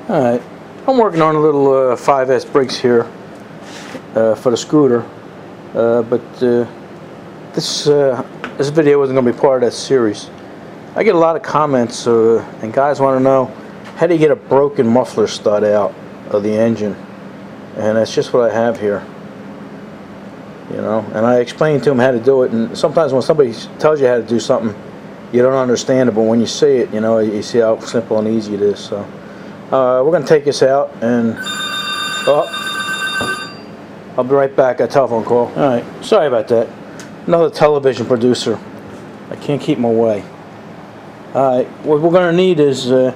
Alright, I'm working on a little 5S brakes here for the scooter, but this video wasn't going to be part of that series. I get a lot of comments and guys want to know, how do you get a broken muffler stud out of the engine? And that's just what I have here. You know, and I explain to them how to do it, and sometimes when somebody tells you how to do something, you don't understand it, but when you see it, you know, you see how simple and easy it is. So we're going to take this out, and I'll be right back. A telephone call. Alright, sorry about that. Another television producer. I can't keep him away. Alright, what we're going to need is, you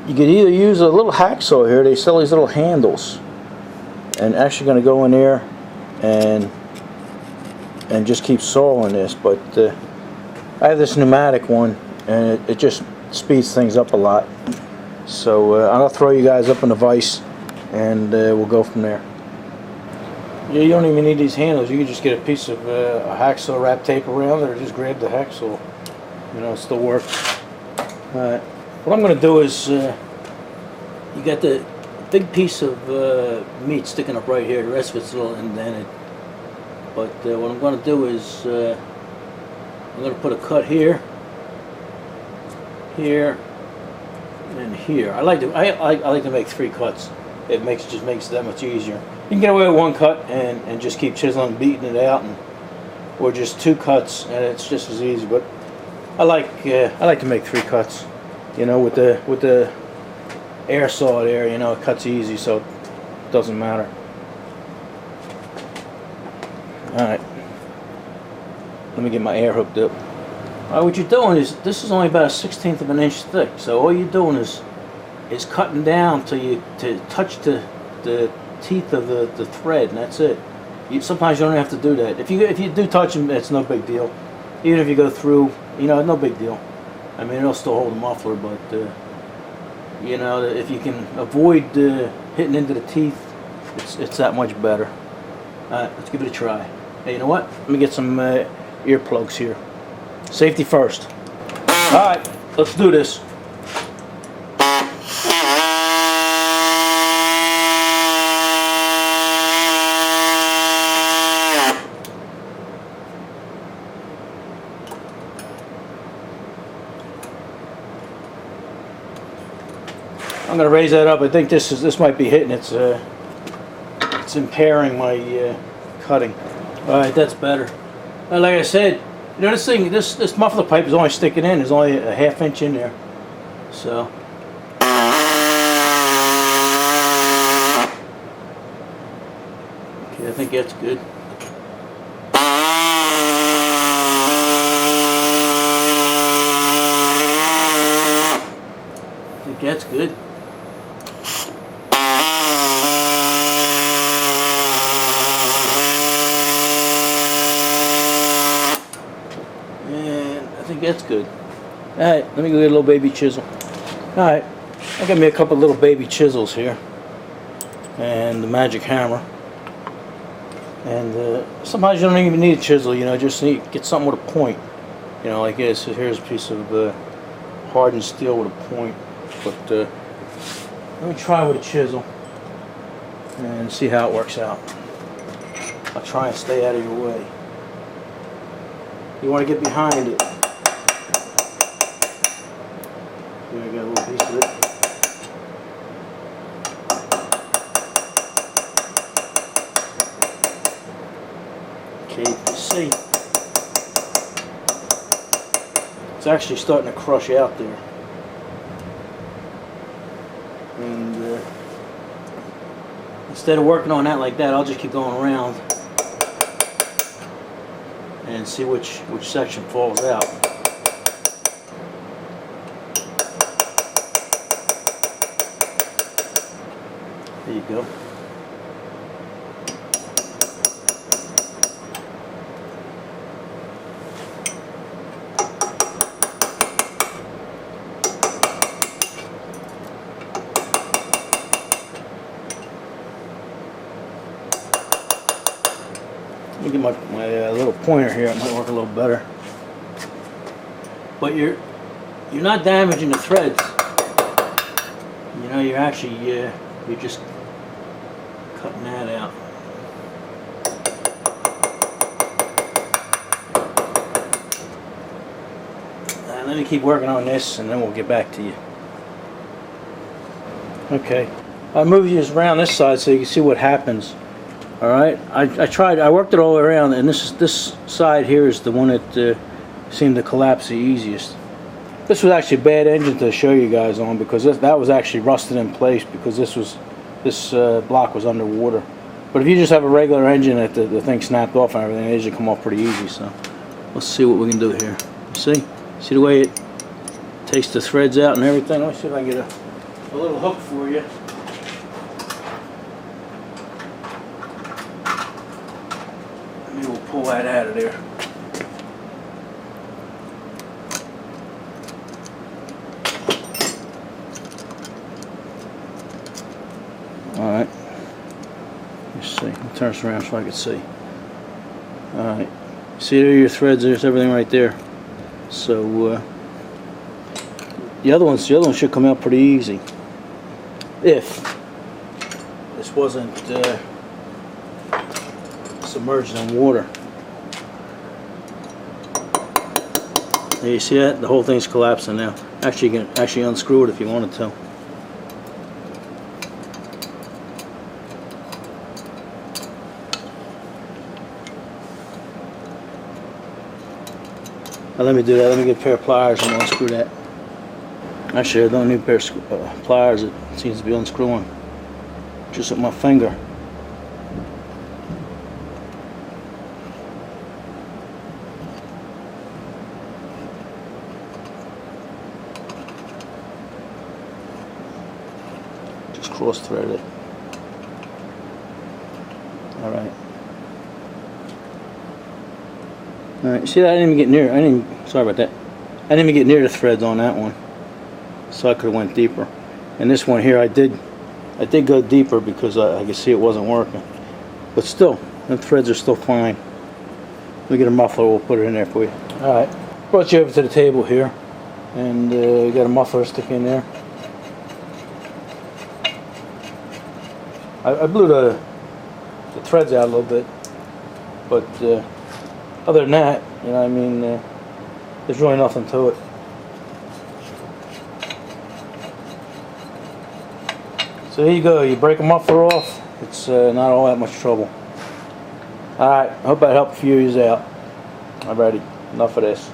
could either use a little hacksaw here. They sell these little handles. And actually going to go in there and just keep sawing this. But I have this pneumatic one, and it just speeds things up a lot. So I'll throw you guys up in the vise, and we'll go from there. Yeah, you don't even need these handles. You can just get a piece of a hacksaw, wrap tape around it, or just grab the hacksaw. You know, it still works. Alright, what I'm going to do is, you got the big piece of meat sticking up right here. The rest of it's a little indented. But what I'm going to do is, I'm going to put a cut here, here, and here. I like to make 3 cuts. It just makes it that much easier. You can get away with 1 cut and just keep chiseling, beating it out, or just 2 cuts, and it's just as easy. But I like to make 3 cuts. You know, with the air saw there, you know, it cuts easy, so it doesn't matter. All right. Let me get my air hooked up. Alright, what you're doing is, this is only about 1/16 of an inch thick, so all you're doing is cutting down to touch the teeth of the thread, and that's it. Sometimes you don't have to do that. If you do touch them, it's no big deal. Even if you go through, you know, no big deal. I mean, it'll still hold the muffler, but you know, if you can avoid hitting into the teeth, it's that much better. Alright, let's give it a try. Hey, you know what? Let me get some earplugs here. Safety first. Alright, let's do this. I'm going to raise that up. I think this might be hitting. It's impairing my cutting. All right, that's better. Like I said, you know, this muffler pipe is only sticking in. There's only a ½ inch in there. So. Okay, I think that's good. I think that's good. I think that's good. Alright, let me go get a little baby chisel. Alright, I got me a couple little baby chisels here. And the magic hammer. And sometimes you don't even need a chisel, you know, just need get something with a point. You know, like this. Here's a piece of hardened steel with a point. But let me try with a chisel and see how it works out. I'll try and stay out of your way. You want to get behind it. There, I got a little piece of it. Okay, you can see it's actually starting to crush out there. And instead of working on that like that, I'll just keep going around and see which section falls out. There you go. Let me get my little pointer here. It might work a little better. But you're not damaging the threads. You know, you're actually you're just cutting that out. Let me keep working on this, and then we'll get back to you. Okay, I'll move you around this side so you can see what happens. All right, I worked it all the way around, and this side here is the one that seemed to collapse the easiest. This was actually a bad engine to show you guys on, because that was actually rusted in place because this block was underwater. But if you just have a regular engine that the thing snapped off and everything, it usually come off pretty easy. So let's see what we can do here. See the way it takes the threads out and everything? Let me see if I can get a little hook for you. Maybe we'll pull that out of there. Alright. Let's see. I'll turn this around so I can see. Alright. See there, your threads, there's everything right there. So the other one should come out pretty easy if this wasn't submerged in water. There, you see that? The whole thing's collapsing now. Actually, you can actually unscrew it if you wanted to. Now let me do that. Let me get a pair of pliers and unscrew that. Actually, I don't need a pair of pliers. It seems to be unscrewing just with my finger. Just cross thread it. All right. Alright, see that? I didn't even get near, sorry about that. I didn't even get near the threads on that one. So I could have went deeper. And this one here, I did go deeper because I could see it wasn't working. But still, the threads are still fine. Let me get a muffler, we'll put it in there for you. Alright, brought you over to the table here. And we got a muffler stick in there. I blew the threads out a little bit. But other than that, you know, I mean, there's really nothing to it. So here you go. You break a muffler off. It's not all that much trouble. All right. I hope that helped a few of you out. Alrighty. Enough of this.